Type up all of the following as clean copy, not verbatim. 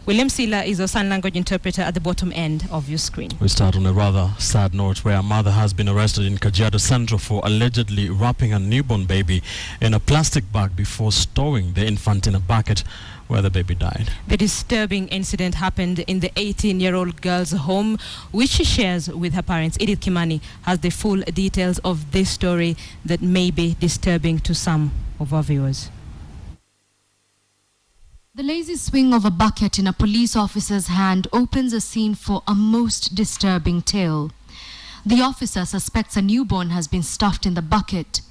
William Sila is a sign language interpreter at the bottom end of your screen. We start on a rather sad note where a mother has been arrested in Kajiado Central for allegedly wrapping a newborn baby in a plastic bag before stowing the infant in a bucket where the baby died. The disturbing incident happened in the 18-year-old girl's home, which she shares with her parents. Edith Kimani has the full details of this story that may be disturbing to some of our viewers. The lazy swing of a bucket in a police officer's hand opens a scene for a most disturbing tale. The officer suspects a newborn has been stuffed in the bucket.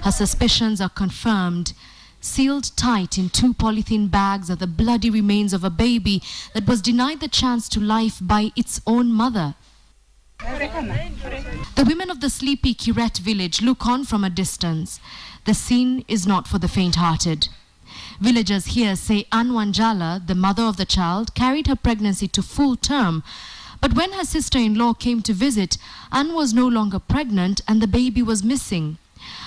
Her suspicions are confirmed. Sealed tight in 2 polythene bags are the bloody remains of a baby that was denied the chance to life by its own mother. The women of the sleepy Kiret village look on from a distance. The scene is not for the faint-hearted. Villagers here say Anwanjala, the mother of the child, carried her pregnancy to full term. But when her sister-in-law came to visit, Anne was no longer pregnant and the baby was missing.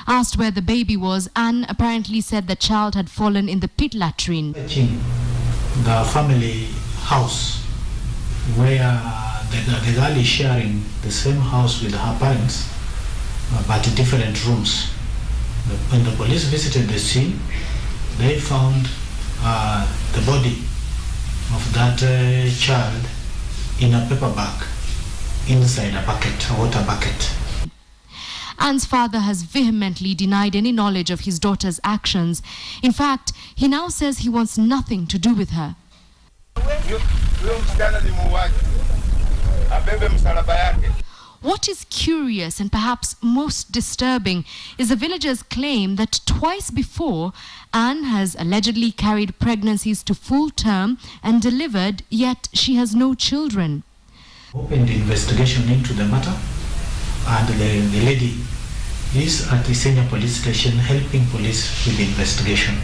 Asked where the baby was, Anne apparently said the child had fallen in the pit latrine. The family house where the girl is sharing the same house with her parents, but different rooms. When the police visited the scene, they found the body of that child in a paper bag inside a bucket, a water bucket. Anne's father has vehemently denied any knowledge of his daughter's actions. In fact, he now says he wants nothing to do with her. What is curious and perhaps most disturbing is the villagers' claim that twice before, Anne has allegedly carried pregnancies to full term and delivered, yet she has no children. Opened investigation into the matter, and the lady is at the senior police station helping police with the investigation.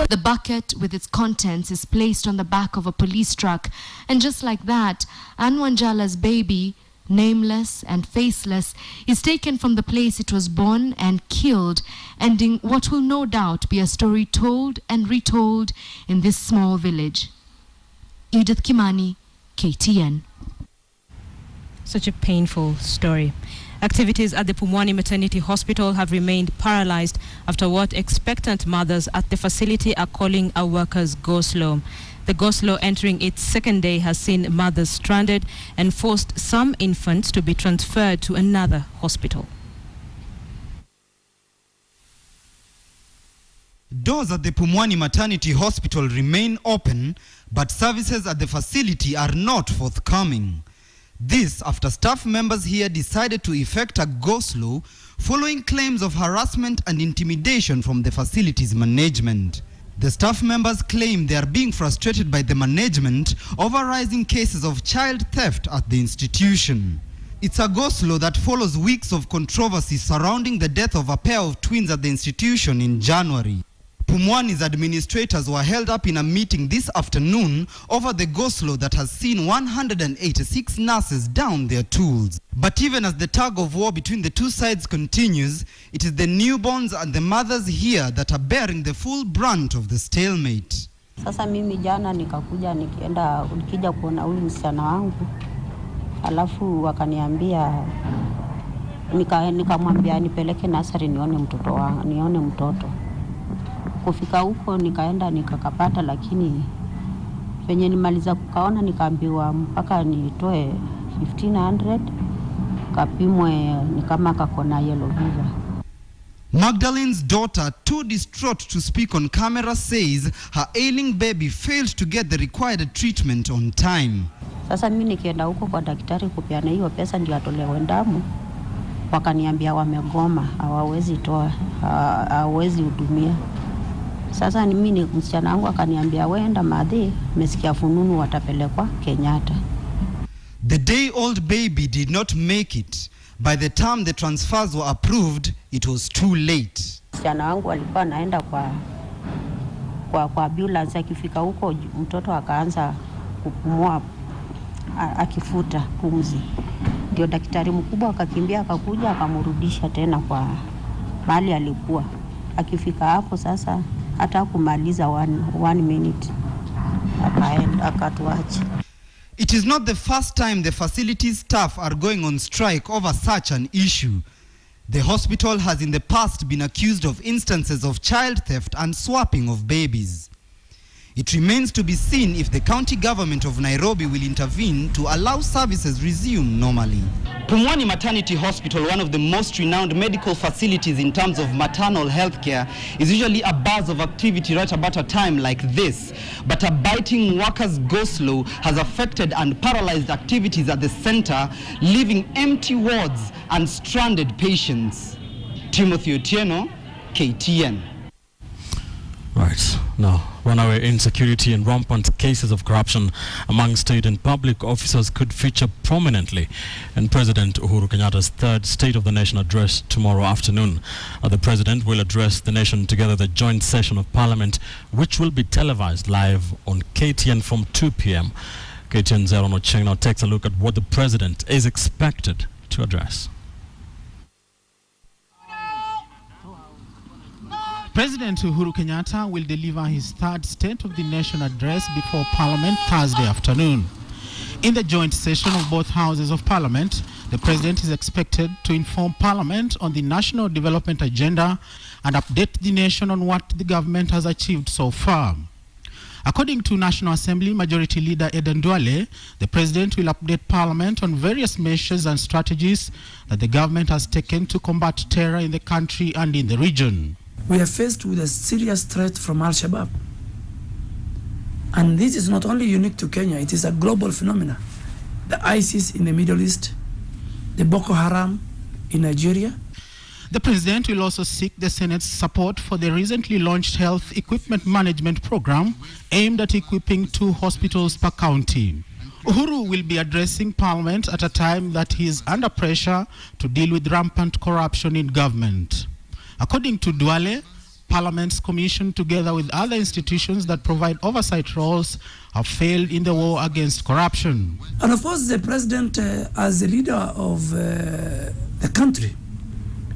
The bucket with its contents is placed on the back of a police truck, and just like that, Anwanjala's baby, nameless and faceless, is taken from the place it was born and killed, ending what will no doubt be a story told and retold in this small village. Edith Kimani, KTN. Such a painful story. Activities at the Pumwani Maternity Hospital have remained paralyzed after what expectant mothers at the facility are calling a workers' go-slow. The go-slow entering its second day has seen mothers stranded and forced some infants to be transferred to another hospital. Doors at the Pumwani Maternity Hospital remain open, but services at the facility are not forthcoming. This after staff members here decided to effect a go-slow following claims of harassment and intimidation from the facility's management. The staff members claim they are being frustrated by the management over rising cases of child theft at the institution. It's a go-slow that follows weeks of controversy surrounding the death of a pair of twins at the institution in January. Pumwani's administrators were held up in a meeting this afternoon over the go-slow that has seen 186 nurses down their tools. But even as the tug of war between the two sides continues, it is the newborns and the mothers here that are bearing the full brunt of the stalemate. Sasa mimi jana nikija kuona huyu msichana wangu, alafu wakaniambia nikamwambia nipeleke nasari nione mtoto wangu, nione mtoto. Kufika huko nikaenda nikakapata, lakini penye nimaliza kukaona nikaambiwa mpaka nitoe 1500 kapimwe ni kama kakona yellow fever. Magdalene's daughter, too distraught to speak on camera, says her ailing baby failed to get the required treatment on time. Sasa mimi nikienda huko kwa daktari kupeana hiyo pesa ndio atolewe damu, wakaniambia wamegoma, hawawezi toa, hawawezi hudumia. Sasa mimi msichana wangu akaniambia wenda madhi, mesikia fununu watapelekwa Kenyatta. The day-old baby did not make it. By the time the transfers were approved, it was too late. Msichana wangu alikuwa anaenda kwa ambulance, akifika huko mtoto akaanza kupumua akifuta pumzi. Ndio daktari mkubwa akakimbia akakuja akamrudisha tena kwa mahali alikuwa. Akifika hapo sasa hata kumaliza one minute akaenda akatuacha. It is not the first time the facility's staff are going on strike over such an issue. The hospital has in the past been accused of instances of child theft and swapping of babies. It remains to be seen if the county government of Nairobi will intervene to allow services resume normally. Pumwani Maternity Hospital, one of the most renowned medical facilities in terms of maternal health care, is usually a buzz of activity right about a time like this. But a biting workers' go-slow has affected and paralyzed activities at the center, leaving empty wards and stranded patients. Timothy Otieno, KTN. Right. Now, runaway insecurity and rampant cases of corruption among state and public officers could feature prominently in President Uhuru Kenyatta's third State of the Nation address tomorrow afternoon. The President will address the nation together at the joint session of Parliament, which will be televised live on KTN from 2 p.m. KTN's Aaron Ocheng now takes a look at what the President is expected to address. President Uhuru Kenyatta will deliver his third State of the Nation address before Parliament Thursday afternoon. In the joint session of both houses of Parliament, the President is expected to inform Parliament on the national development agenda and update the nation on what the government has achieved so far. According to National Assembly Majority Leader Eden Duale, the President will update Parliament on various measures and strategies that the government has taken to combat terror in the country and in the region. We are faced with a serious threat from Al-Shabaab. And this is not only unique to Kenya, it is a global phenomenon. The ISIS in the Middle East, the Boko Haram in Nigeria. The President will also seek the Senate's support for the recently launched health equipment management program aimed at equipping 2 hospitals per county. Uhuru will be addressing Parliament at a time that he is under pressure to deal with rampant corruption in government. According to Duale, Parliament's commission, together with other institutions that provide oversight roles, have failed in the war against corruption. And of course, the President, as the leader of the country,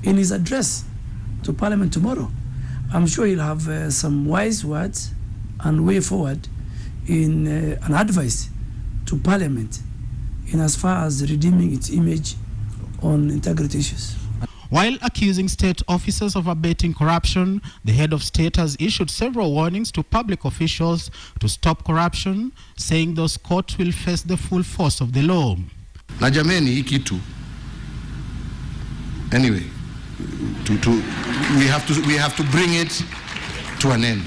in his address to Parliament tomorrow, I'm sure he'll have some wise words and way forward in an advice to Parliament in as far as redeeming its image on integrity issues. While accusing state officers of abating corruption, the head of state has issued several warnings to public officials to stop corruption, saying those caught will face the full force of the law. Na jameni hii kitu. Anyway, we have to bring it to an end.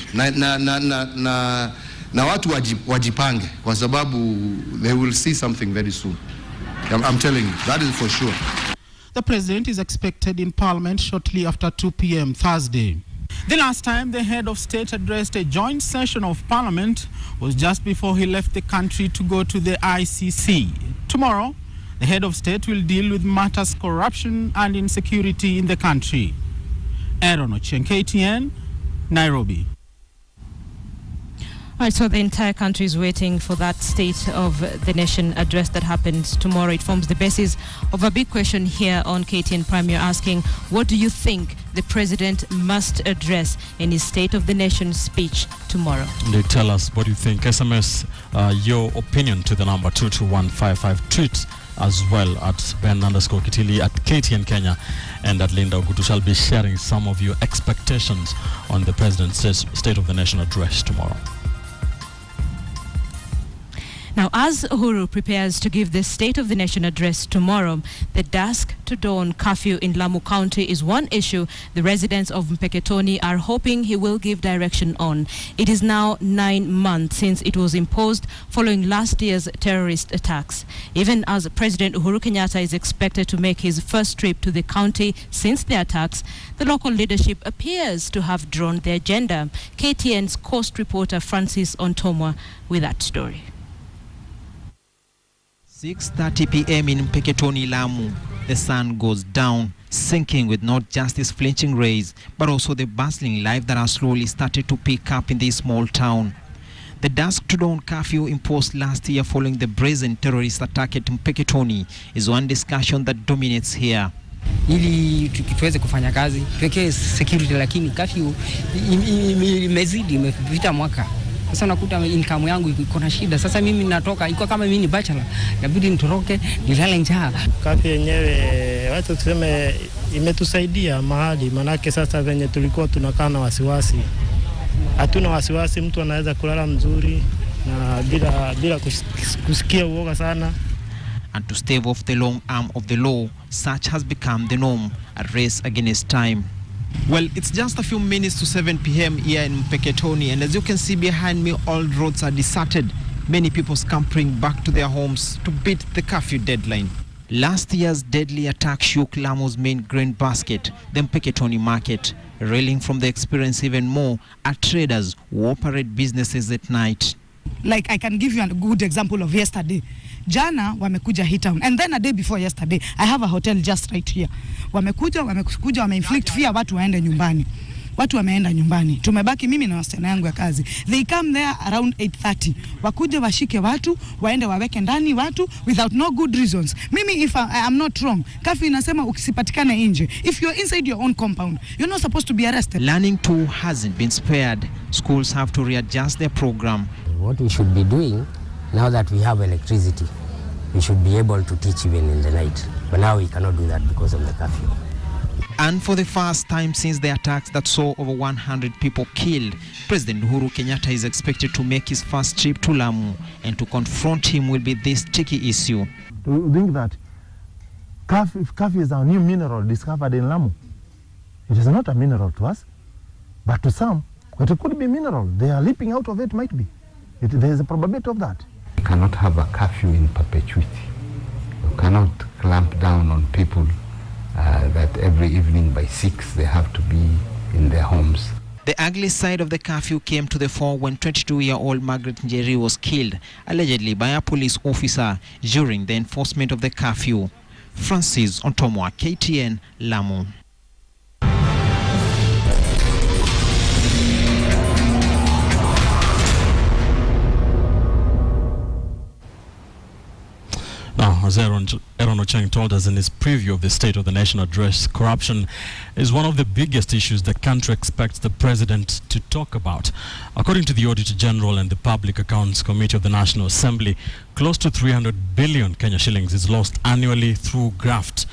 Na watu wajipange kwa sababu they will see something very soon. I'm telling you, that is for sure. The President is expected in Parliament shortly after 2 p.m. Thursday. The last time the head of state addressed a joint session of Parliament was just before he left the country to go to the ICC. Tomorrow, the head of state will deal with matters corruption and insecurity in the country. Aaron Ocheng, KTN, Nairobi. All right, so the entire country is waiting for that State of the Nation address that happens tomorrow. It forms the basis of a big question here on KTN Prime. You're asking, what do you think the President must address in his State of the Nation speech tomorrow? They tell us what you think. SMS your opinion to the number 22155. Tweet as well at Ben_Kitili, at KTN Kenya, and at Linda Ogutu. Shall be sharing some of your expectations on the President's State of the Nation address tomorrow. Now, as Uhuru prepares to give the State of the Nation address tomorrow, the dusk to dawn curfew in Lamu County is one issue the residents of Mpeketoni are hoping he will give direction on. It is now 9 months since it was imposed following last year's terrorist attacks. Even as President Uhuru Kenyatta is expected to make his first trip to the county since the attacks, the local leadership appears to have drawn the agenda. KTN's coast reporter Francis Ontomwa with that story. 6:30 p.m. in Mpeketoni, Lamu. The sun goes down, sinking with not just its flinching rays, but also the bustling life that has slowly started to pick up in this small town. The dusk to dawn curfew imposed last year following the brazen terrorist attack at Mpeketoni is one discussion that dominates here. ili tuweze kufanya kazi, tuweke security, lakini curfew imezidi, imepita mwaka. Sasa unakuta income yangu iko na shida. Sasa mimi natoka, iko kama mimi ni bachelor, inabidi nitoroke nilale njaa. Curfew yenyewe watu tuseme imetusaidia mahali, manake sasa venye tulikuwa tunakaa na wasiwasi, hatuna wasiwasi, mtu anaweza kulala mzuri na bila kusikia uoga sana. And to stave off the long arm of the law, such has become the norm, a race against time. Well, it's just a few minutes to 7 p.m. here in Mpeketoni, and as you can see behind me, all roads are deserted. Many people scampering back to their homes to beat the curfew deadline. Last year's deadly attack shook Lamu's main grain basket, the Mpeketoni market. Railing from the experience even more are traders who operate businesses at night. Like I can give you a good example of yesterday. Jana wamekuja hii town, and then a day before yesterday I have a hotel just right here. Wamekuja wameinflict fear, watu waende nyumbani. Watu wameenda nyumbani. Tumebaki mimi na wasichana yangu ya kazi. They come there around 8:30. Wakuje washike watu, waende waweke ndani watu without no good reasons. Mimi if I am not wrong, curfew inasema ukisipatikana nje. If you're inside your own compound, you're not supposed to be arrested. Learning too hasn't been spared. Schools have to readjust their program. What we should be doing now that we have electricity, we should be able to teach even in the night. But now we cannot do that because of the curfew. And for the first time since the attacks that saw over 100 people killed, President Uhuru Kenyatta is expected to make his first trip to Lamu, and to confront him will be this sticky issue. We think that curfew is a new mineral discovered in Lamu. It is not a mineral to us, but to some, it could be mineral. They are leaping out of it, might be. There is a probability of that. You cannot have a curfew in perpetuity. You cannot clamp down on people that every evening by 6 they have to be in their homes. The ugly side of the curfew came to the fore when 22-year-old Margaret Njeri was killed, allegedly by a police officer during the enforcement of the curfew. Francis Ontomwa, KTN, Lamu. Now, as Aaron Ocheng told us in his preview of the State of the Nation address, corruption is one of the biggest issues the country expects the president to talk about. According to the Auditor General and the Public Accounts Committee of the National Assembly, close to 300 billion Kenya shillings is lost annually through graft.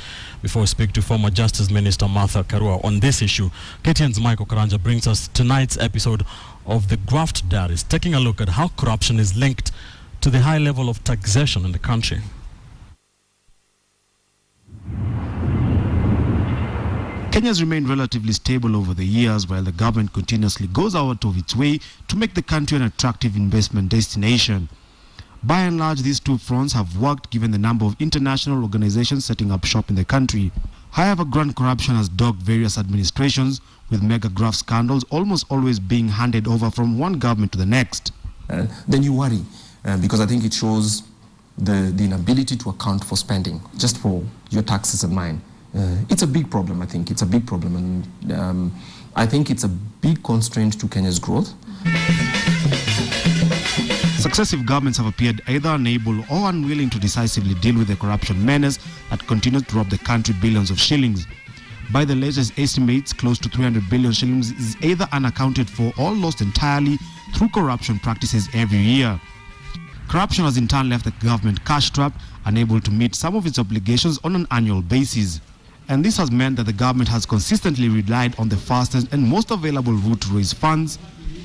Before we speak to former Justice Minister Martha Karua on this issue, KTN's Michael Karanja brings us tonight's episode of the Graft Diaries, taking a look at how corruption is linked to the high level of taxation in the country. Kenya has remained relatively stable over the years, while the government continuously goes out of its way to make the country an attractive investment destination. By and large, these two fronts have worked given the number of international organizations setting up shop in the country. However, grand corruption has dogged various administrations, with mega graft scandals almost always being handed over from one government to the next. Then you worry, because I think it shows the inability to account for spending, just for your taxes and mine. It's a big problem, I think. It's a big problem, and I think it's a big constraint to Kenya's growth. Successive governments have appeared either unable or unwilling to decisively deal with the corruption menace that continues to rob the country billions of shillings. By the latest estimates, close to 300 billion shillings is either unaccounted for or lost entirely through corruption practices every year. Corruption has in turn left the government cash-strapped, unable to meet some of its obligations on an annual basis. And this has meant that the government has consistently relied on the fastest and most available route to raise funds,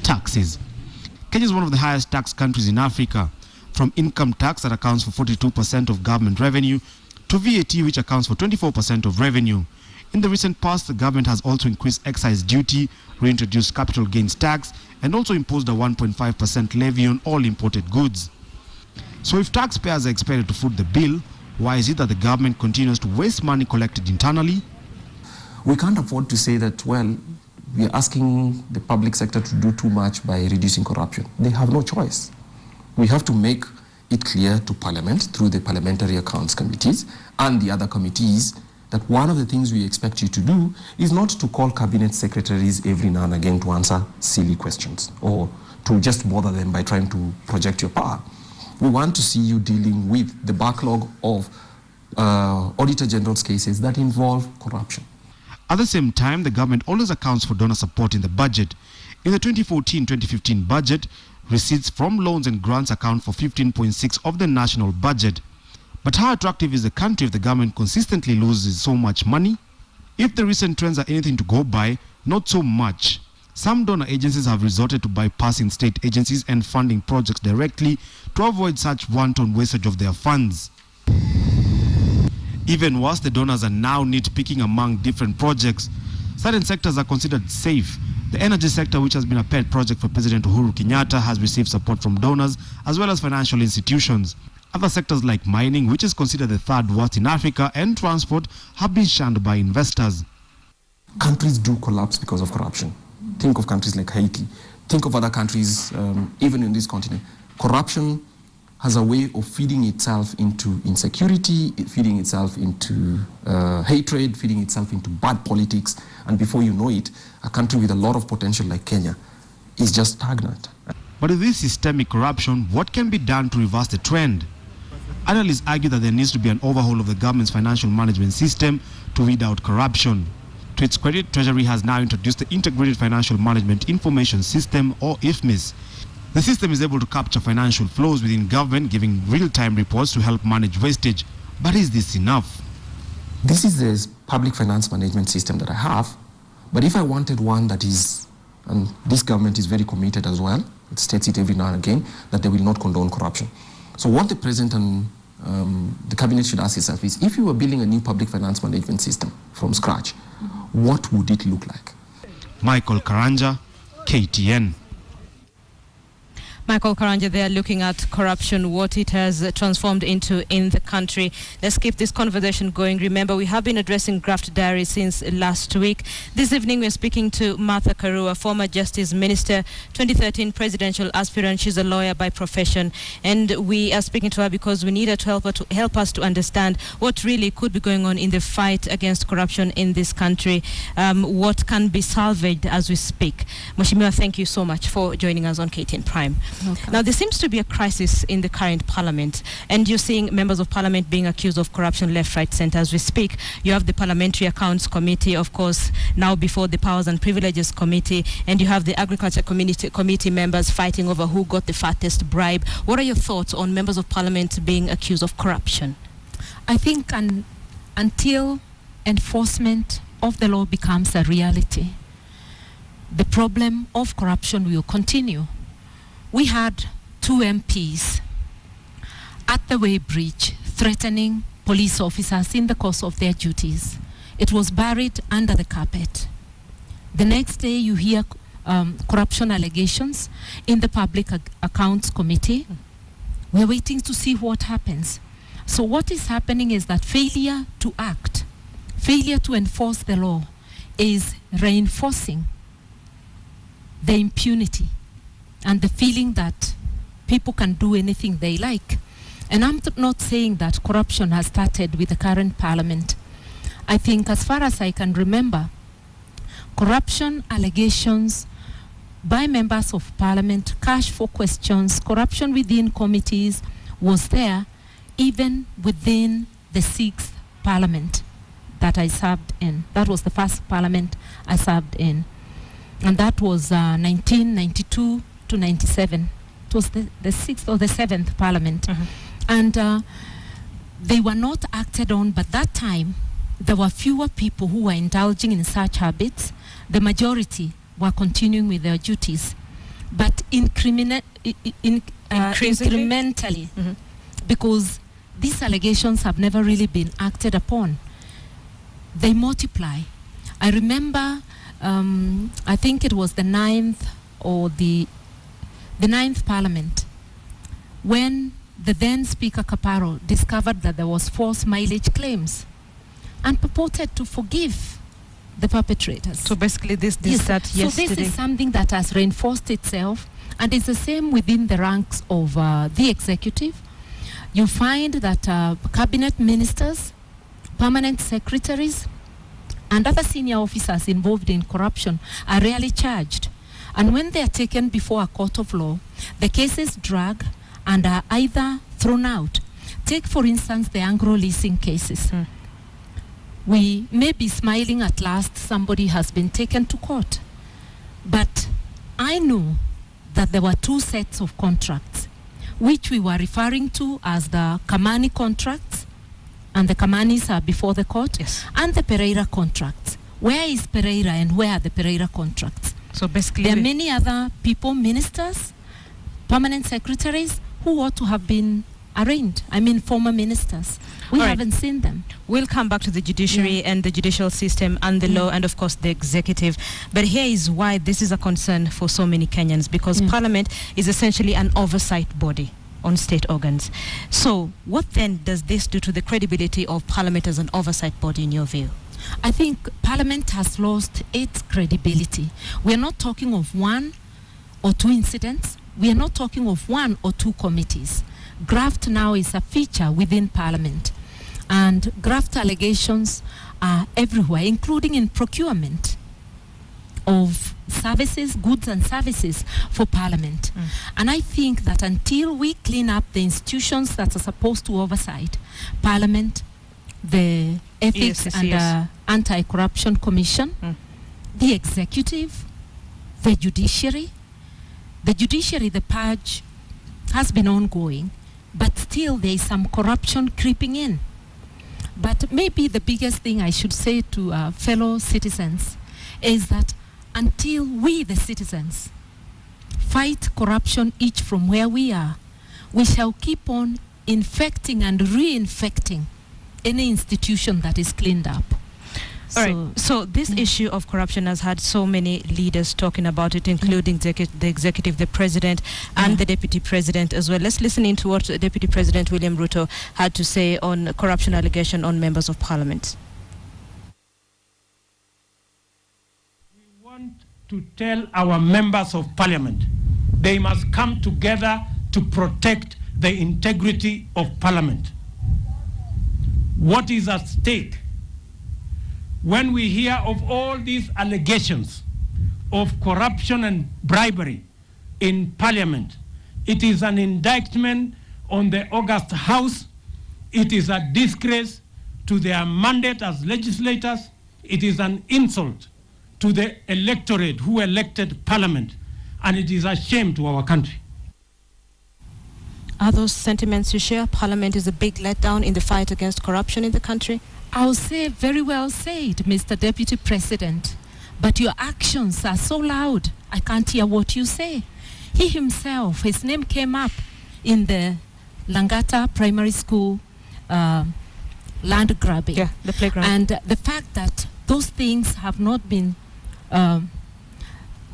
taxes. Kenya is one of the highest tax countries in Africa, from income tax that accounts for 42% of government revenue to VAT, which accounts for 24% of revenue. In the recent past, the government has also increased excise duty, reintroduced capital gains tax, and also imposed a 1.5% levy on all imported goods. So if taxpayers are expected to foot the bill, why is it that the government continues to waste money collected internally? We can't afford to say that, well, we are asking the public sector to do too much by reducing corruption. They have no choice. We have to make it clear to Parliament through the Parliamentary Accounts Committees and the other committees that one of the things we expect you to do is not to call cabinet secretaries every now and again to answer silly questions or to just bother them by trying to project your power. We want to see you dealing with the backlog of Auditor General's cases that involve corruption. At the same time, the government always accounts for donor support in the budget. In the 2014-2015 budget, receipts from loans and grants account for 15.6% of the national budget. But how attractive is the country if the government consistently loses so much money? If the recent trends are anything to go by, not so much. Some donor agencies have resorted to bypassing state agencies and funding projects directly to avoid such wanton wastage of their funds. Even worse, the donors are now nitpicking among different projects. Certain sectors are considered safe. The energy sector, which has been a pet project for President Uhuru Kenyatta, has received support from donors as well as financial institutions. Other sectors like mining, which is considered the third worst in Africa, and transport have been shunned by investors. Countries do collapse because of corruption. Think of countries like Haiti. Think of other countries, even in this continent. Corruption has a way of feeding itself into insecurity, feeding itself into hatred, feeding itself into bad politics, and before you know it, a country with a lot of potential like Kenya is just stagnant. But with this systemic corruption, what can be done to reverse the trend? Analysts argue that there needs to be an overhaul of the government's financial management system to weed out corruption. To its credit, Treasury has now introduced the Integrated Financial Management Information System, or IFMIS. The system is able to capture financial flows within government, giving real-time reports to help manage wastage. But is this enough? This is the public finance management system that I have, but if I wanted one that is, and this government is very committed as well, it states it every now and again, that they will not condone corruption. So what the President and the Cabinet should ask itself is, if you were building a new public finance management system from scratch, what would it look like? Michael Karanja, KTN. Michael Karanja there, looking at corruption, what it has transformed into in the country. Let's keep this conversation going. Remember, we have been addressing graft diary since last week. This evening, we're speaking to Martha Karua, former Justice Minister, 2013 presidential aspirant. She's a lawyer by profession. And we are speaking to her because we need her to help us to understand what really could be going on in the fight against corruption in this country, what can be salvaged as we speak. Mheshimiwa, thank you so much for joining us on KTN Prime. Okay. Now, there seems to be a crisis in the current parliament, and you're seeing members of parliament being accused of corruption left, right, center. As we speak, you have the Parliamentary Accounts Committee, of course, now before the Powers and Privileges Committee, and you have the Agriculture Committee members fighting over who got the fattest bribe. What are your thoughts on members of parliament being accused of corruption? I think until enforcement of the law becomes a reality, the problem of corruption will continue. We had 2 MPs at the weighbridge threatening police officers in the course of their duties. It was buried under the carpet. The next day you hear corruption allegations in the Public Accounts Committee. We're waiting to see what happens. So what is happening is that failure to act, failure to enforce the law is reinforcing the impunity and the feeling that people can do anything they like. And I'm not saying that corruption has started with the current parliament. I think, as far as I can remember, corruption allegations by members of parliament, cash for questions, corruption within committees was there even within the 6th parliament that I served in. That was the first parliament I served in. And that was 1992 to 97. It was the 6th or the 7th parliament. And they were not acted on, but that time there were fewer people who were indulging in such habits. The majority were continuing with their duties. But incrementally, because these allegations have never really been acted upon, they multiply. I remember, I think it was the 9th or the 9th Parliament, when the then Speaker Kaparo discovered that there was false mileage claims and purported to forgive the perpetrators. So basically that yesterday. So this is something that has reinforced itself, and it's the same within the ranks of the executive. You find that cabinet ministers, permanent secretaries, and other senior officers involved in corruption are rarely charged. And when they are taken before a court of law, the cases drag and are either thrown out. Take, for instance, the Anglo leasing cases. We may be smiling at last somebody has been taken to court. But I know that there were two sets of contracts, which we were referring to as the Kamani contracts, and the Kamanis are before the court, and the Pereira contracts. Where is Pereira and where are the Pereira contracts? So basically, there are many other people, ministers, permanent secretaries, who ought to have been arraigned. I mean, former ministers. We haven't seen them. We'll come back to the judiciary and the judicial system and the law and, of course, the executive. But here is why this is a concern for so many Kenyans, because Parliament is essentially an oversight body on state organs. So what then does this do to the credibility of Parliament as an oversight body in your view? I think Parliament has lost its credibility. We are not talking of one or two incidents. We are not talking of one or two committees. Graft now is a feature within Parliament. And graft allegations are everywhere, including in procurement of services, goods and services for Parliament. And I think that until we clean up the institutions that are supposed to oversight Parliament, the Ethics and Anti-Corruption Commission, the executive, the judiciary, the purge has been ongoing, but still there is some corruption creeping in. But maybe the biggest thing I should say to fellow citizens is that until we, the citizens, fight corruption each from where we are, we shall keep on infecting and reinfecting any institution that is cleaned up. All right. So this issue of corruption has had so many leaders talking about it, including the executive, the president, and the deputy president as well. Let's listen into what Deputy President William Ruto had to say on corruption allegation on members of Parliament. We want to tell our members of Parliament they must come together to protect the integrity of Parliament. What is at stake when we hear of all these allegations of corruption and bribery in Parliament? It is an indictment on the August House. It is a disgrace to their mandate as legislators. It is an insult to the electorate who elected Parliament, and it is a shame to our country. Are those sentiments you share? Parliament is a big letdown in the fight against corruption in the country? I'll say very well said, Mr. Deputy President. But your actions are so loud, I can't hear what you say. He himself, his name came up in the Langata Primary School land grabbing. Yeah, the playground. And the fact that those things have not been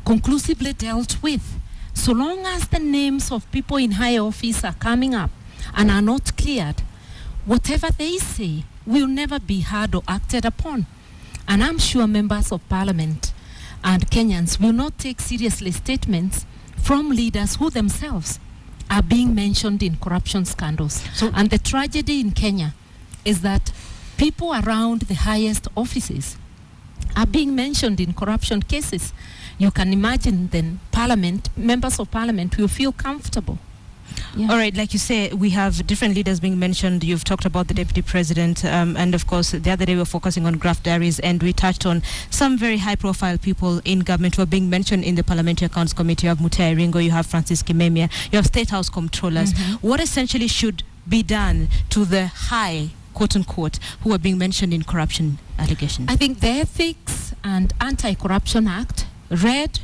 conclusively dealt with. So long as the names of people in high office are coming up and are not cleared, whatever they say will never be heard or acted upon. And I'm sure members of Parliament and Kenyans will not take seriously statements from leaders who themselves are being mentioned in corruption scandals. And the tragedy in Kenya is that people around the highest offices are being mentioned in corruption cases. You can imagine then Parliament, members of Parliament will feel comfortable. Yeah. All right, like you say, we have different leaders being mentioned. You've talked about the Deputy President, and of course, the other day we were focusing on graft diaries, and we touched on some very high-profile people in government who are being mentioned in the Parliamentary Accounts Committee. You have Mutai Ringo, you have Francis Kimemia, you have State House Comptrollers. What essentially should be done to the high, quote-unquote, who are being mentioned in corruption allegations? I think the Ethics and Anti-Corruption Act, read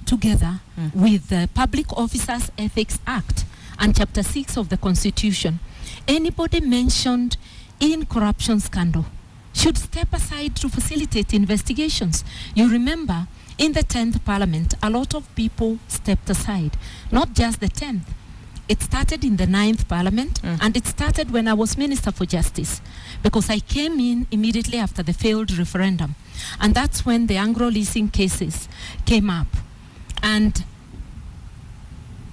together with the Public Officers Ethics Act, and Chapter 6 of the Constitution, anybody mentioned in corruption scandal should step aside to facilitate investigations. You remember, in the 10th Parliament, a lot of people stepped aside. Not just the 10th. It started in the 9th Parliament, and it started when I was Minister for Justice, because I came in immediately after the failed referendum. And that's when the Anglo leasing cases came up. And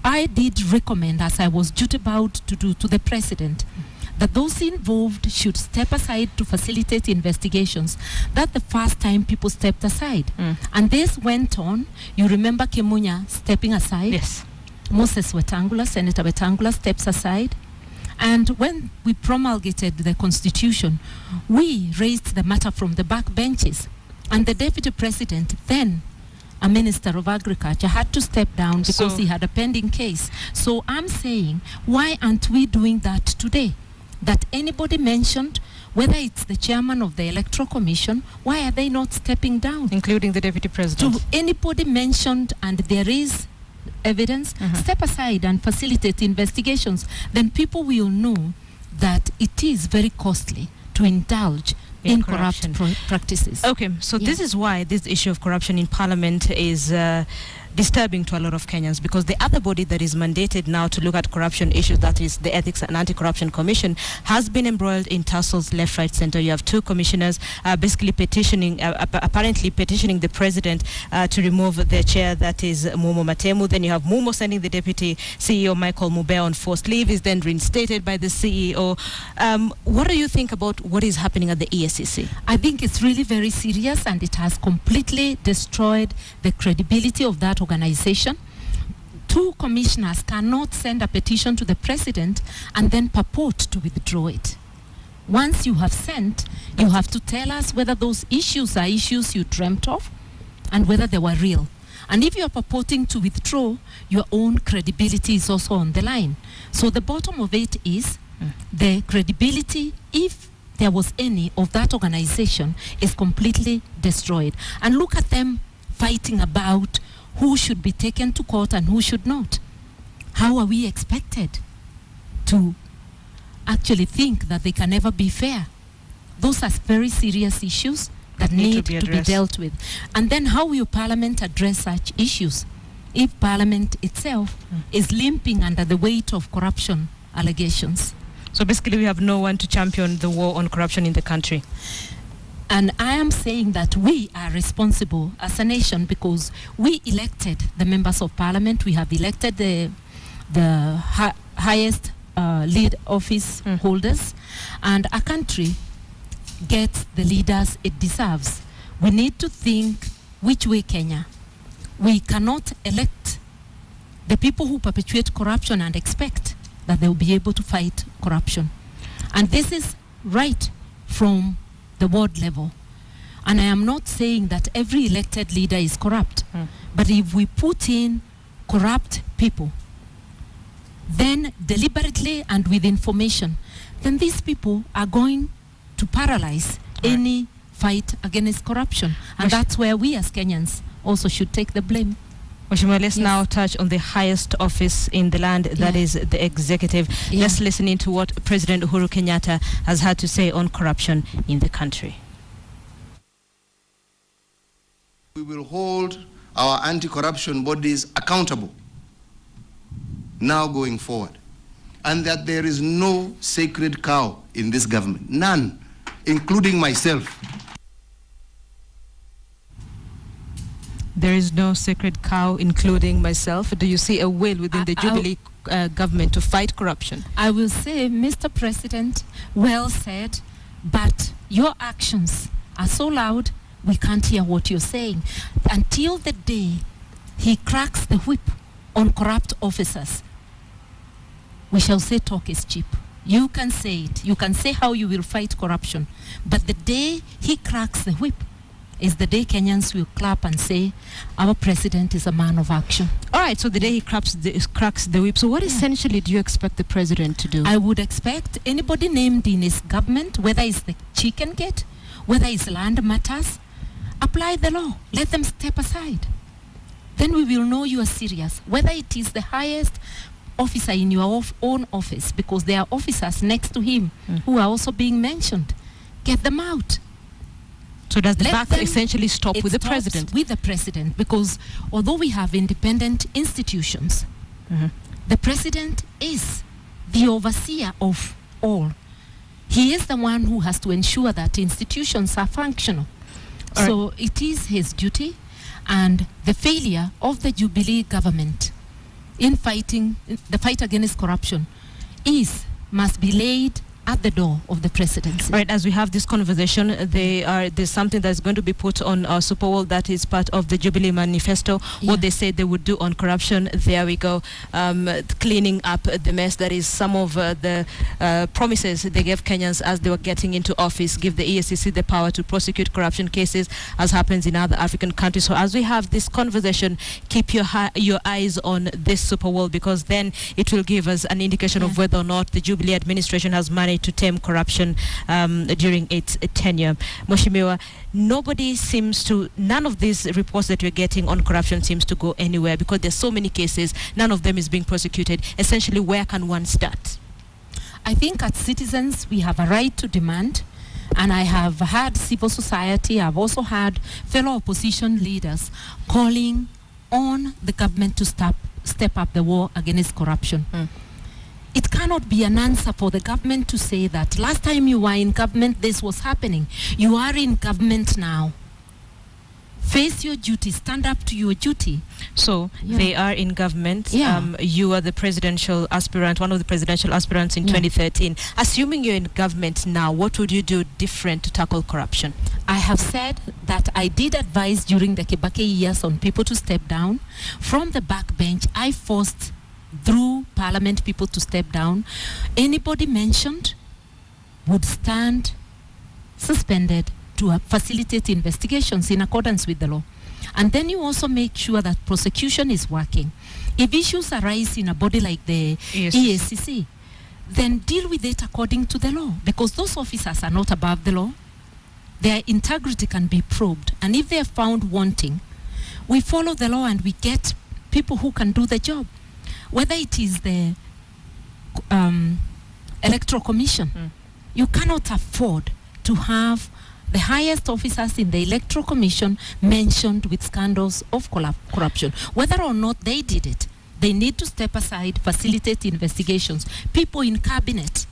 I did recommend, as I was duty-bound to do, to the President, that those involved should step aside to facilitate investigations. That's the first time people stepped aside. And this went on. You remember Kimunya stepping aside? Yes. Moses Wetangula, Senator Wetangula steps aside. And when we promulgated the Constitution, we raised the matter from the back benches. And the Deputy President, then a Minister of Agriculture, had to step down because he had a pending case. So I'm saying, why aren't we doing that today? That anybody mentioned, whether it's the chairman of the Electoral Commission, why are they not stepping down? Including the Deputy President. To anybody mentioned and there is evidence, step aside and facilitate investigations. Then people will know that it is very costly to indulge in corrupt practices. Okay, so this is why this issue of corruption in Parliament is disturbing to a lot of Kenyans, because the other body that is mandated now to look at corruption issues, that is the Ethics and Anti-Corruption Commission, has been embroiled in tussles left, right, center. You have two commissioners basically petitioning, apparently petitioning the president to remove their chair, that is Mumo Matemu. Then you have Mumo sending the deputy CEO Michael Mubea on forced leave, is then reinstated by the CEO. What do you think about what is happening at the EACC? I think it's really very serious, and it has completely destroyed the credibility of that organization. Two commissioners cannot send a petition to the president and then purport to withdraw it. Once you have sent, you have to tell us whether those issues are issues you dreamt of and whether they were real. And if you are purporting to withdraw, your own credibility is also on the line. So the bottom of it is the credibility, if there was any, of that organization is completely destroyed. And look at them fighting about who should be taken to court and who should not. How are we expected to actually think that they can ever be fair? Those are very serious issues that need to be dealt with. And then how will Parliament address such issues if Parliament itself is limping under the weight of corruption allegations? So basically we have no one to champion the war on corruption in the country. And I am saying that we are responsible as a nation because we elected the members of Parliament. We have elected the highest lead office holders, and a country gets the leaders it deserves. We need to think which way Kenya. We cannot elect the people who perpetuate corruption and expect that they will be able to fight corruption. And this is right from the ward level. And I am not saying that every elected leader is corrupt, but if we put in corrupt people, then deliberately and with information, then these people are going to paralyze any fight against corruption. And that's where we as Kenyans also should take the blame. Mheshimiwa, let's now touch on the highest office in the land, that is the executive. Let's listen into what President Uhuru Kenyatta has had to say on corruption in the country. We will hold our anti-corruption bodies accountable now going forward, and that there is no sacred cow in this government, none, including myself. There is no sacred cow, including myself. Do you see a will within the Jubilee government to fight corruption? I will say, Mr. President, well said, but your actions are so loud, we can't hear what you're saying. Until the day he cracks the whip on corrupt officers, we shall say talk is cheap. You can say it. You can say how you will fight corruption. But the day he cracks the whip, is the day Kenyans will clap and say, our president is a man of action. All right, so the day he cracks the whip. So what essentially do you expect the president to do? I would expect anybody named in his government, whether it's the chicken gate, whether it's land matters, apply the law. Let them step aside. Then we will know you are serious. Whether it is the highest officer in your own office, because there are officers next to him who are also being mentioned. Get them out. So does the back essentially stop with the president? With the president, because although we have independent institutions, the president is the overseer of all. He is the one who has to ensure that institutions are functional. So it is his duty, and the failure of the Jubilee government in fighting the fight against corruption must be laid at the door of the presidency. Right, as we have this conversation, there's something that's going to be put on Super Bowl that is part of the Jubilee Manifesto. Yeah. What they said they would do on corruption, there we go. Cleaning up the mess. That is some of the promises they gave Kenyans as they were getting into office, give the EACC the power to prosecute corruption cases as happens in other African countries. So as we have this conversation, keep your eyes on this Super Bowl, because then it will give us an indication of whether or not the Jubilee administration has managed to tame corruption during its tenure. Mheshimiwa, none of these reports that we're getting on corruption seems to go anywhere, because there's so many cases, none of them is being prosecuted. Essentially, where can one start? I think as citizens, we have a right to demand, and I have had civil society, I've also had fellow opposition leaders calling on the government to step up the war against corruption. It cannot be an answer for the government to say that last time you were in government, this was happening. You are in government now. Face your duty, stand up to your duty. So they are in government. You are the presidential aspirant, one of the presidential aspirants in 2013. Assuming you're in government now, what would you do different to tackle corruption? I have said that I did advise during the Kibaki years on people to step down. From the backbench, I forced through parliament people to step down. Anybody mentioned would stand suspended to facilitate investigations in accordance with the law. And then you also make sure that prosecution is working. If issues arise in a body like the EACC, then deal with it according to the law, because those officers are not above the law. Their integrity can be probed, and if they are found wanting, we follow the law and we get people who can do the job. Whether it is the Electoral Commission, you cannot afford to have the highest officers in the Electoral Commission mentioned with scandals of corruption. Whether or not they did it, they need to step aside, facilitate investigations. People in cabinet,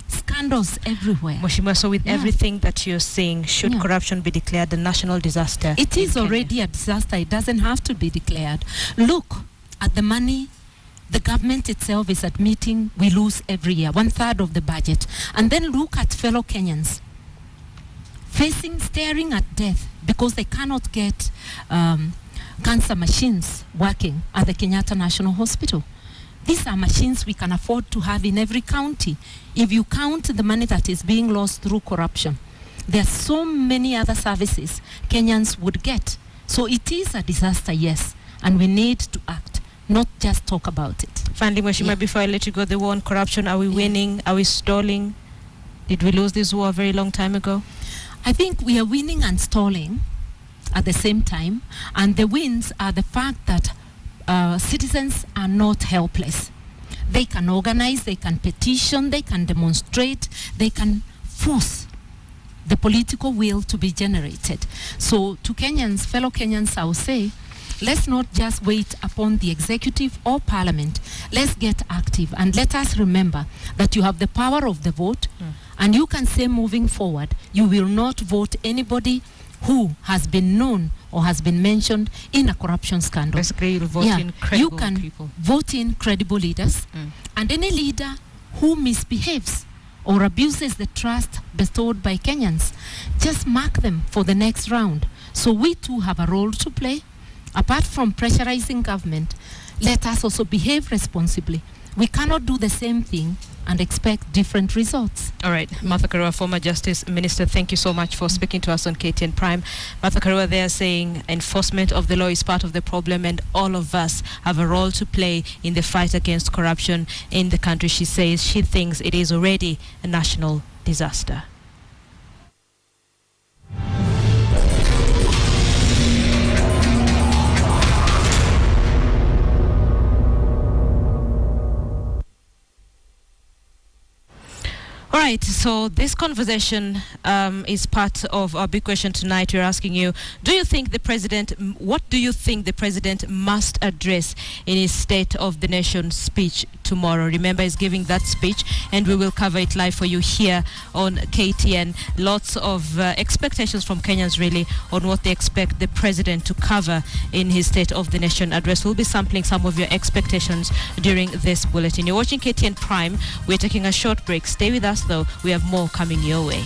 scandals everywhere. Mheshimiwa, so with everything that you're saying, should corruption be declared a national disaster? It is already a disaster. It doesn't have to be declared. Look at the money the government itself is admitting we lose every year, 1/3 of the budget. And then look at fellow Kenyans staring at death because they cannot get cancer machines working at the Kenyatta National Hospital. These are machines we can afford to have in every county. If you count the money that is being lost through corruption, there are so many other services Kenyans would get. So it is a disaster, yes, and we need to act, not just talk about it. Finally, Mheshimiwa, before I let you go, the war on corruption, are we winning? Are we stalling? Did we lose this war a very long time ago? I think we are winning and stalling at the same time, and the wins are the fact that citizens are not helpless. They can organize, they can petition, they can demonstrate, they can force the political will to be generated. So to Kenyans, fellow Kenyans, I will say, let's not just wait upon the executive or parliament. Let's get active, and let us remember that you have the power of the vote, and you can say moving forward, you will not vote anybody who has been known or has been mentioned in a corruption scandal. Basically, you'll vote in credible you can people. Vote in credible leaders, and any leader who misbehaves or abuses the trust bestowed by Kenyans, just mark them for the next round. So we too have a role to play. Apart from pressurizing government, let us also behave responsibly. We cannot do the same thing and expect different results. All right. Martha Karua, former Justice Minister, thank you so much for speaking to us on KTN Prime. Martha Karua, they are saying enforcement of the law is part of the problem, and all of us have a role to play in the fight against corruption in the country. She says she thinks it is already a national disaster. All right, so this conversation is part of our big question tonight. We're asking you, what do you think the president must address in his State of the Nation speech tomorrow. Remember, he's giving that speech, and we will cover it live for you here on KTN. Lots of expectations from Kenyans really on what they expect the president to cover in his State of the Nation address. We'll be sampling some of your expectations during this bulletin. You're watching KTN Prime. We're taking a short break. Stay with us though. We have more coming your way.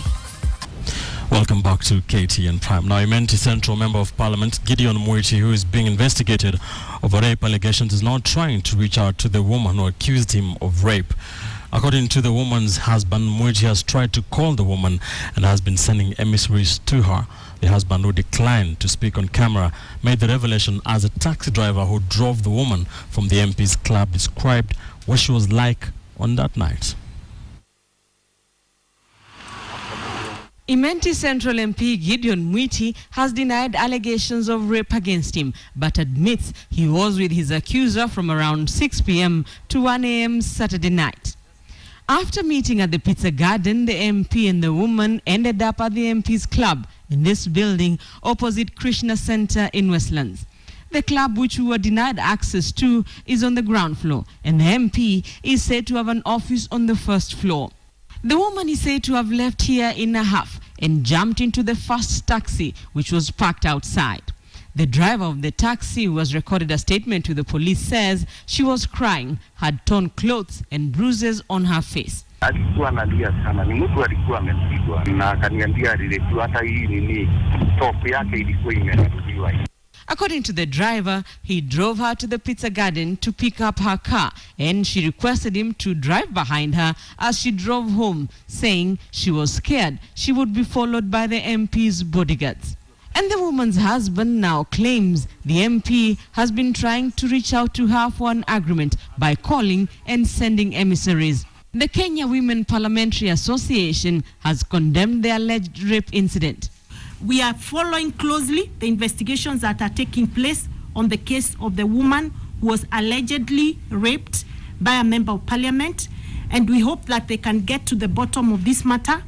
Welcome back to KTN Prime. Now, Imenti Central Member of Parliament Gideon Mwiti, who is being investigated over rape allegations, is now trying to reach out to the woman who accused him of rape. According to the woman's husband, Mwiti has tried to call the woman and has been sending emissaries to her. The husband, who declined to speak on camera, made the revelation as a taxi driver who drove the woman from the MP's club described what she was like on that night. Imenti Central MP Gideon Mwiti has denied allegations of rape against him, but admits he was with his accuser from around 6 p.m. to 1 a.m. Saturday night. After meeting at the Pizza Garden, the MP and the woman ended up at the MP's club in this building opposite Krishna Center in Westlands. The club, which we were denied access to, is on the ground floor, and the MP is said to have an office on the first floor. The woman is said to have left here in a huff and jumped into the first taxi, which was parked outside. The driver of the taxi, who has recorded a statement to the police, says she was crying, had torn clothes and bruises on her face. Alikuwa analia sana, ni mtu alikuwa amepigwa na akaniambia aliletewa hata hii nini top yake ilikuwa imerudiwa. According to the driver, he drove her to the Pizza Garden to pick up her car, and she requested him to drive behind her as she drove home, saying she was scared she would be followed by the MP's bodyguards. And the woman's husband now claims the MP has been trying to reach out to her for an agreement by calling and sending emissaries. The Kenya Women Parliamentary Association has condemned the alleged rape incident. We are following closely the investigations that are taking place on the case of the woman who was allegedly raped by a member of parliament, and we hope that they can get to the bottom of this matter.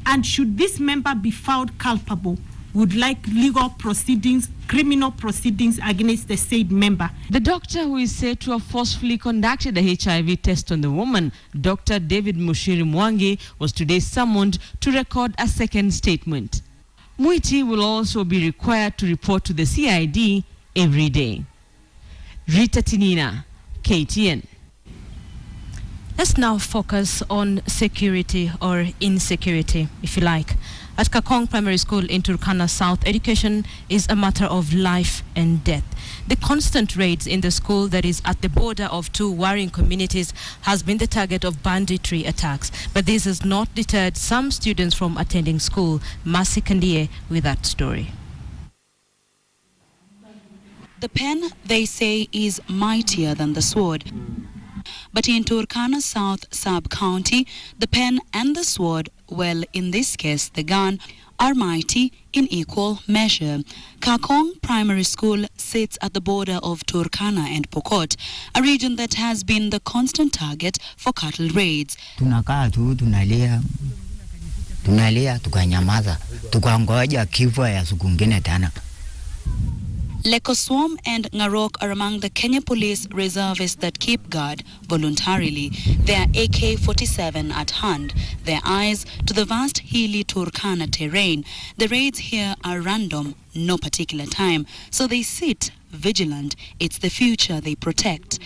And should this member be found culpable, we would like legal proceedings, criminal proceedings against the said member. The doctor, who is said to have forcefully conducted a HIV test on the woman, Dr. David Mushiri Mwangi, was today summoned to record a second statement. Mwiti will also be required to report to the CID every day. Rita Tinina, KTN. Let's now focus on security, or insecurity, if you like. At Kakong Primary School in Turkana South, education is a matter of life and death. The constant raids in the school that is at the border of two warring communities has been the target of banditry attacks, but this has not deterred some students from attending school. Masi Kandie with that story. The pen, they say, is mightier than the sword. But in Turkana South sub-county, the pen and the sword, well, in this case the gun, are mighty in equal measure. Kakong Primary School sits at the border of Turkana and Pokot, a region that has been the constant target for cattle raids. Tunakaa tu, tunalia, tukanyamaza, tukangoja kifo ya siku ngine tena. Lekoswam and Ngarok are among the Kenya Police reservists that keep guard voluntarily. Their AK-47 at hand, their eyes to the vast hilly Turkana terrain. The raids here are random, no particular time, so they sit vigilant. It's the future they protect.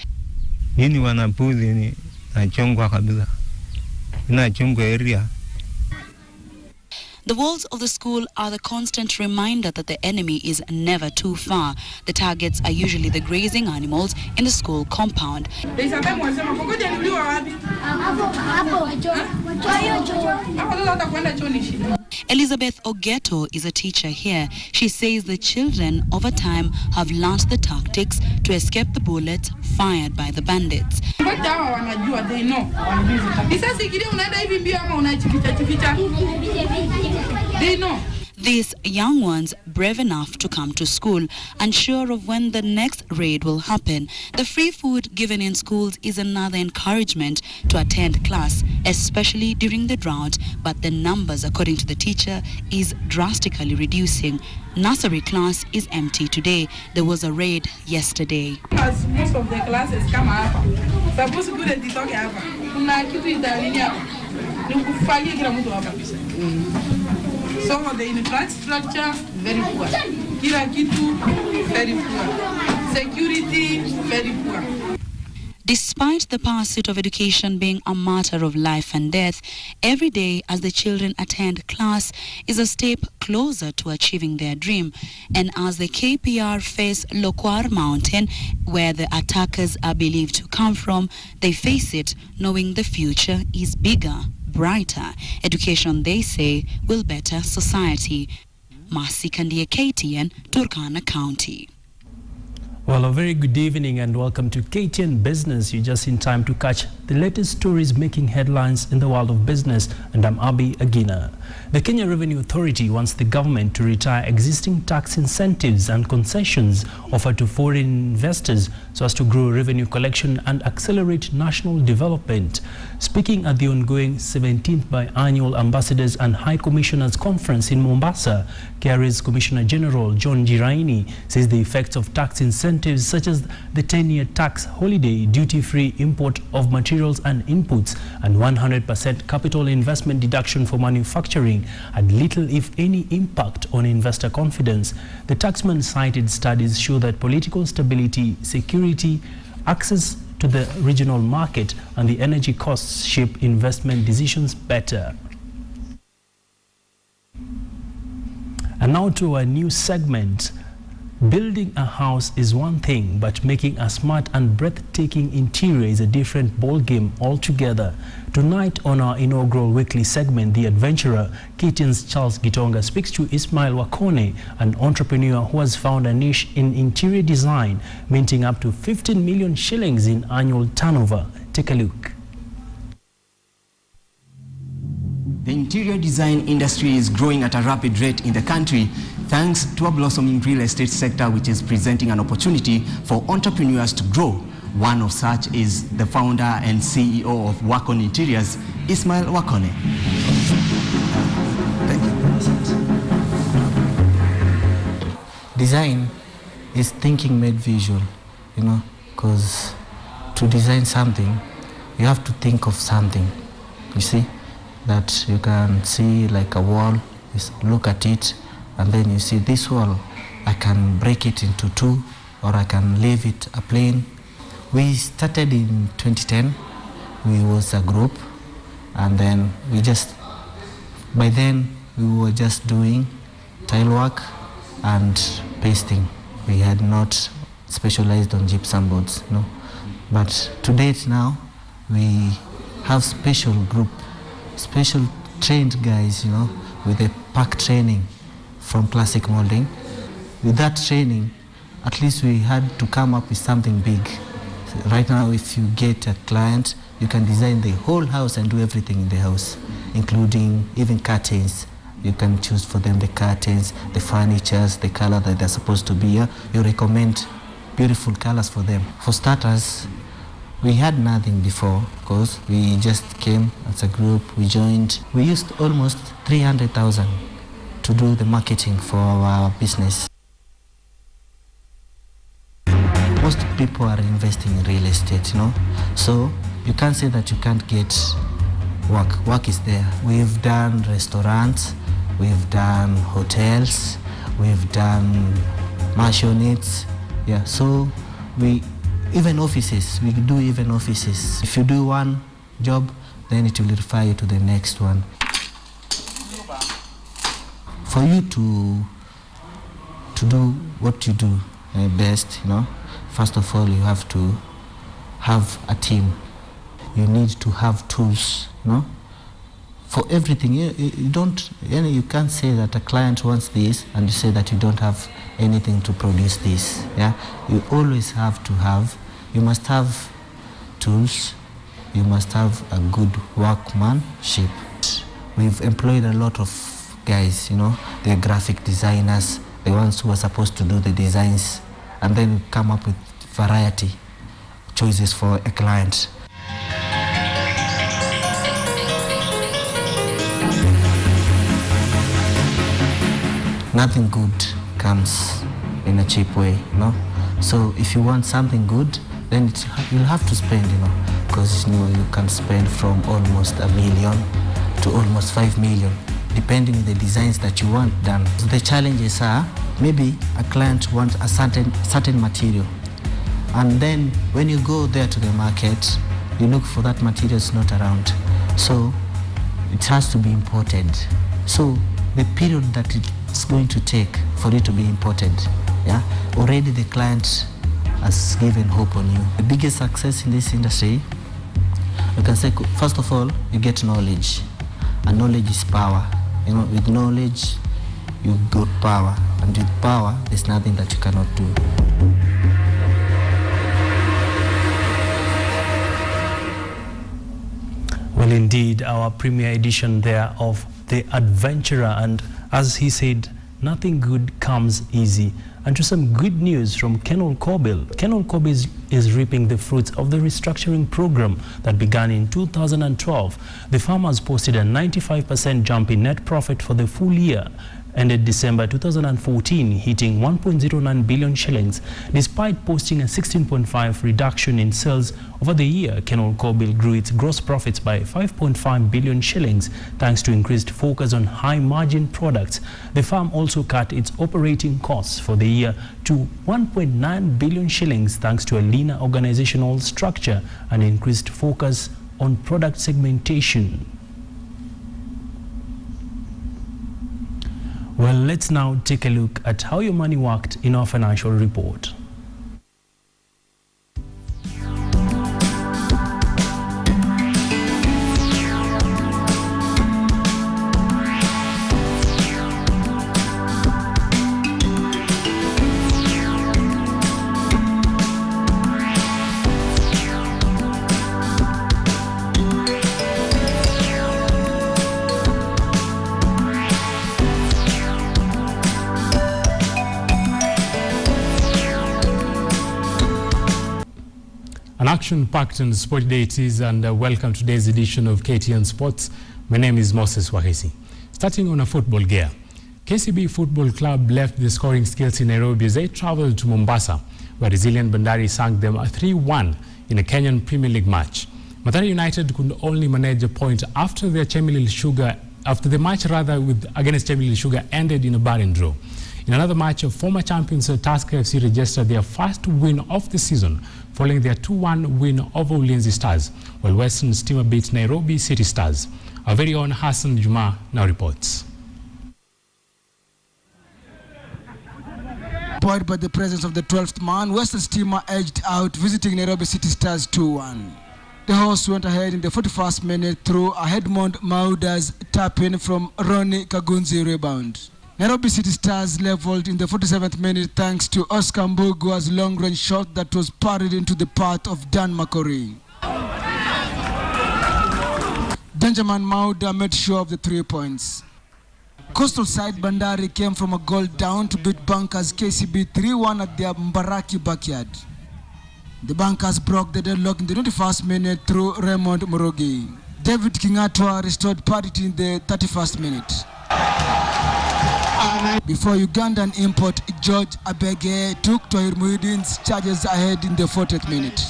Yini wanapuzi ni nachongwa kabisa. Nachongwa area. The walls of the school are the constant reminder that the enemy is never too far. The targets are usually the grazing animals in the school compound. Elizabeth Ogeto is a teacher here. She says the children over time have learned the tactics to escape the bullets fired by the bandits. These young ones brave enough to come to school, unsure of when the next raid will happen. The free food given in schools is another encouragement to attend class, especially during the drought, but the numbers, according to the teacher, is drastically reducing. Nursery class is empty today. There was a raid yesterday. As most of the classes come up, supposed to do the talk hapa. Kuna kitu italini hapa. Ni kufanyia kila mtu hapa kabisa. Some of the infrastructure very poor. Kila kitu very poor. Security very poor. Despite the pursuit of education being a matter of life and death, every day as the children attend class is a step closer to achieving their dream. And as the KPR face Lokwar Mountain, where the attackers are believed to come from, they face it knowing the future is bigger, brighter. Education, they say, will better society. Marcy Kandia, KTN, Turkana County. Well, a very good evening and welcome to KTN Business. You're just in time to catch the latest stories making headlines in the world of business, and I'm Abi Agina. The Kenya Revenue Authority wants the government to retire existing tax incentives and concessions offered to foreign investors so as to grow revenue collection and accelerate national development. Speaking at the ongoing 17th Biannual Ambassadors and High Commissioners Conference in Mombasa, KRA's Commissioner General John Jiraini says the effects of tax incentives such as the 10-year tax holiday, duty-free import of materials and inputs, and 100% capital investment deduction for manufacturing had little, if any, impact on investor confidence. The taxman cited studies show that political stability, security, access to the regional market, and the energy costs shape investment decisions better. And now to a new segment. Building a house is one thing, but making a smart and breathtaking interior is a different ballgame altogether. Tonight on our inaugural weekly segment, The Adventurer, KTN's Charles Gitonga speaks to Ismail Wakone, an entrepreneur who has found a niche in interior design, minting up to 15 million shillings in annual turnover. Take a look. The interior design industry is growing at a rapid rate in the country thanks to a blossoming real estate sector which is presenting an opportunity for entrepreneurs to grow. One of such is the founder and CEO of Wakone Interiors, Ismail Wakone. Thank you. Design is thinking made visual, because to design something, you have to think of something, you see? That you can see like a wall, you look at it, and then you see this wall, I can break it into two, or I can leave it a plane. We started in 2010, we was a group, and then by then we were just doing tile work and pasting. We had not specialized on gypsum boards, no. But to date now, we have special trained guys, with a pack training from classic molding. With that training, at least we had to come up with something big. So right now, if you get a client, you can design the whole house and do everything in the house, including even curtains. You can choose for them the curtains, the furnitures, the color that they're supposed to be. You recommend beautiful colors for them. For starters, we had nothing before because we just came as a group, we joined. We used almost 300,000 to do the marketing for our business. Most people are investing in real estate, so you can't say that you can't get work. Work is there. We've done restaurants, we've done hotels, we've done mansionettes, so even offices, we do even offices. If you do one job, then it will refer you to the next one. For you to do what you do best, first of all, you have to have a team. You need to have tools, for everything. You can't say that a client wants this and you say that you don't have anything to produce this. You always have to have. You must have tools. You must have a good workmanship. We've employed a lot of guys, you know, the graphic designers, the ones who are supposed to do the designs, and then come up with variety choices for a client. Nothing good comes in a cheap way, you know. So if you want something good, then you'll have to spend, you know, because you can spend from almost $1 million to almost 5 million, depending on the designs that you want done. So the challenges are, maybe a client wants a certain material, and then when you go there to the market, you look for that material is not around, so it has to be imported. So the period that it's going to take for it to be imported, yeah, already the client has given hope on you. The biggest success in this industry, you can say, first of all, you get knowledge, and knowledge is power. You know, with knowledge, you got power, and with power, there's nothing that you cannot do. Well, indeed, our premiere edition there of The Adventurer, and as he said, nothing good comes easy. And to some good news from Kenol Kobil. Kenol Kobil is reaping the fruits of the restructuring program that began in 2012. The farmers posted a 95% jump in net profit for the full year, ended December 2014, hitting 1.09 billion shillings. Despite posting a 16.5% reduction in sales over the year, Kenol Kobil grew its gross profits by 5.5 billion shillings thanks to increased focus on high-margin products. The farm also cut its operating costs for the year to 1.9 billion shillings thanks to a leaner organizational structure and increased focus on product segmentation. Well, let's now take a look at how your money worked in our financial report. An action-packed and sport day it is, and welcome to today's edition of KTN Sports. My name is Moses Wahesi. Starting on a football gear, KCB Football Club left the scoring skills in Nairobi as they traveled to Mombasa, where resilient Bandari sank them 3-1 in a Kenyan Premier League match. Mathare United could only manage a point after the match against Chemelil Sugar ended in a barren draw. In another match, former champions Tusker FC registered their first win of the season following their 2-1 win over Ulinzi Stars, while Western Stima beat Nairobi City Stars. Our very own Hassan Juma now reports. Buoyed by the presence of the 12th man, Western Stima edged out, visiting Nairobi City Stars 2-1. The hosts went ahead in the 41st minute through a Edmond Mauda's tap-in from Ronnie Kagunzi rebound. Nairobi City Stars leveled in the 47th minute thanks to Oscar Mbugua's long-range shot that was parried into the path of Dan Makori. Benjamin Mauda made sure of the 3 points. Coastal side Bandari came from a goal down to beat Bankers KCB 3-1 at their Mbaraki backyard. The Bankers broke the deadlock in the 21st minute through Raymond Morogi. David Kingatwa restored parity in the 31st minute. Before Ugandan import George Abege took Tohir Muhyiddin's charges ahead in the 40th minute.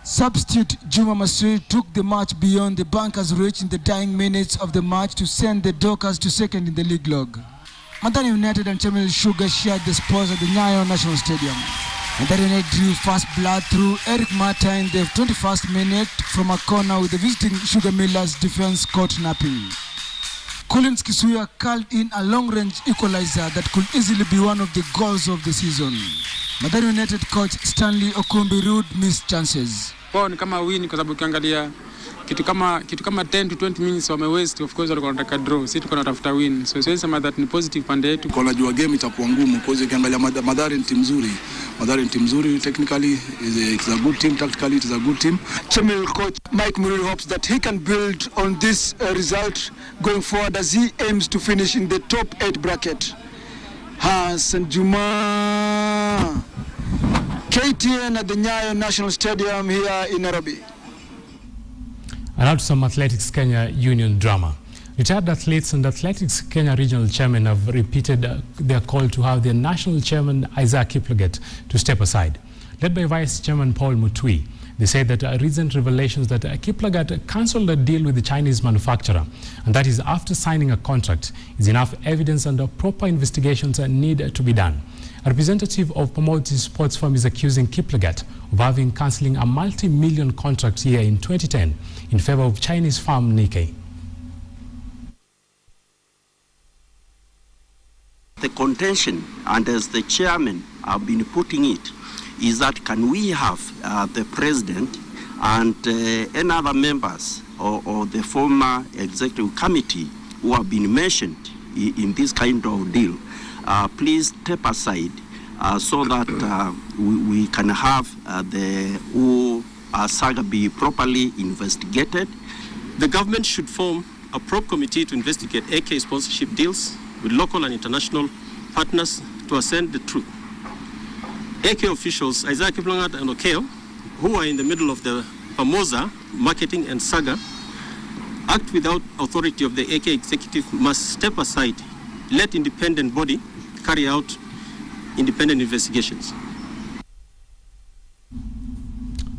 Substitute Juma Masri took the match beyond the Bankers' reach in the dying minutes of the match to send the Dockers to second in the league log. Mathare United and Chemelil Sugar shared the spoils at the Nyayo National Stadium. Mathare United drew first blood through Eric Mata in the 21st minute from a corner with the visiting Sugar Millers defense caught napping. Collins Kisuya called in a long-range equalizer that could easily be one of the goals of the season. Mathare United coach Stanley Okumbi Rude missed chances. Kwa ni kama win kwa sababu ukiangalia kitu kama 10 to 20 minutes wamewaste. Of course walikuwa wanataka draw, sisi tuko tunatafuta win, so siwezi sema that ni positive pande yetu. Kwa najua game itakuwa ngumu, kwa hiyo ukiangalia Mathare ni timu nzuri, technically it's a good team, tactically it's a good team. Chemil coach Mike Murray hopes that he can build on this result going forward as he aims to finish in the top 8 bracket. Hassan Juma, KTN at the Nyayo National Stadium here in Nairobi. And now to some Athletics Kenya Union drama. Retired athletes and Athletics Kenya regional chairman have repeated their call to have their national chairman Isaac Kiplagat to step aside. Led by Vice Chairman Paul Mutui, they said that recent revelations that Kiplagat cancelled a deal with the Chinese manufacturer, and that is after signing a contract, is enough evidence and proper investigations need to be done. A representative of Pomoti Sports Firm is accusing Kiplagat of having cancelling a multi-million contract here in 2010 in favor of Chinese firm Nikkei. The contention, and as the chairman have been putting it, is that can we have the president and any other members or the former executive committee who have been mentioned in this kind of deal, please step aside so that we can have the whole saga be properly investigated. The government should form a probe committee to investigate AK sponsorship deals with local and international partners to ascertain the truth. AK officials, Isaac Kiplagat and Okeo, who are in the middle of the Famosa marketing and saga, act without authority of the AK executive, must step aside, let independent body carry out independent investigations.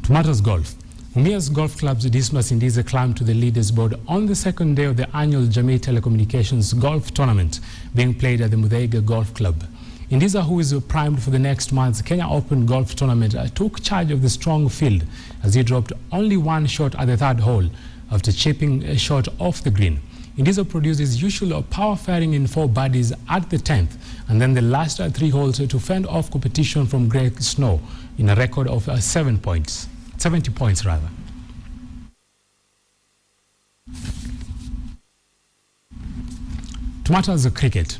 To matters golf. Mumias Golf Club's Dismas Indiza climbed to the leaders board on the second day of the annual Jamii Telecommunications Golf Tournament being played at the Muthaiga Golf Club. Indiza, who is primed for the next month's Kenya Open Golf Tournament, took charge of the strong field as he dropped only one shot at the third hole after chipping a shot off the green. Indiza produced his usual power fairing in 4 birdies at the 10th, and then the last 3 holes to fend off competition from Greg Snow in a record of 70 points. To matters of cricket.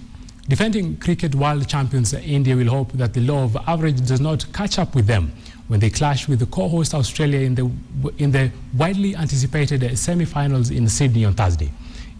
Defending cricket world champions India will hope that the law of average does not catch up with them when they clash with the co-host Australia in the widely anticipated semi-finals in Sydney on Thursday.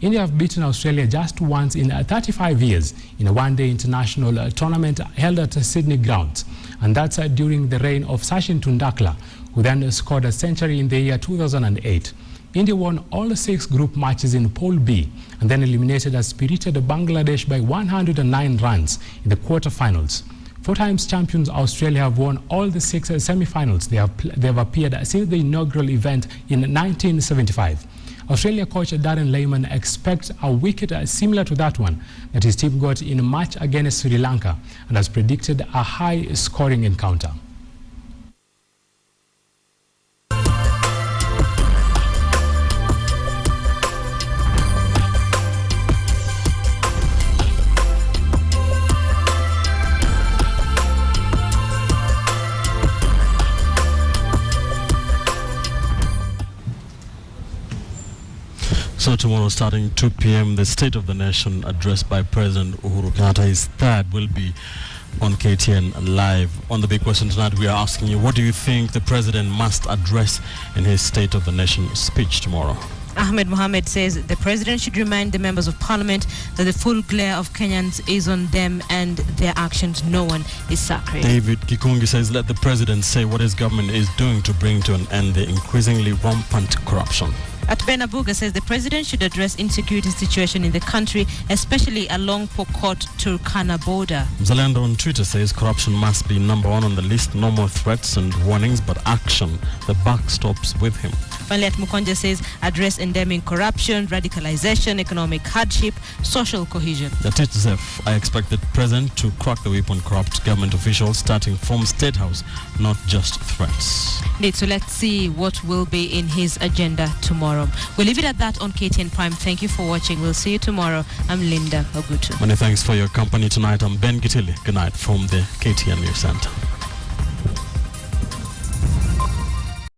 India have beaten Australia just once in 35 years in a one-day international tournament held at Sydney grounds, and that's during the reign of Sachin Tendulkar, who then scored a century in the year 2008. India won all 6 group matches in Pool B and then eliminated a spirited Bangladesh by 109 runs in the quarterfinals. 4 times champions Australia have won all the 6 semi-finals they have appeared since the inaugural event in 1975. Australia coach Darren Lehmann expects a wicket similar to that one that his team got in a match against Sri Lanka and has predicted a high-scoring encounter. So tomorrow, starting 2 p.m., the State of the Nation address by President Uhuru Kenyatta, his third, will be on KTN Live. On the big question tonight, we are asking you, what do you think the President must address in his State of the Nation speech tomorrow? Ahmed Mohamed says the President should remind the members of Parliament that the full glare of Kenyans is on them and their actions. No one is sacred. David Kikungi says let the President say what his government is doing to bring to an end the increasingly rampant corruption. At Benabuga says the President should address insecurity situation in the country, especially along Pokot-Turkana border. Mzalendo on Twitter says corruption must be number 1 on the list. No more threats and warnings, but action. The buck stops with him. Finally, at Mukonja says address endemic corruption, radicalization, economic hardship, social cohesion. That is Zeph. I expect the President to crack the whip on corrupt government officials, starting from State House, not just threats. Indeed, so let's see what will be in his agenda tomorrow. We'll leave it at that on KTN Prime. Thank you for watching. We'll see you tomorrow. I'm Linda Ogutu. Many thanks for your company tonight. I'm Ben Gitili. Good night from the KTN News Center.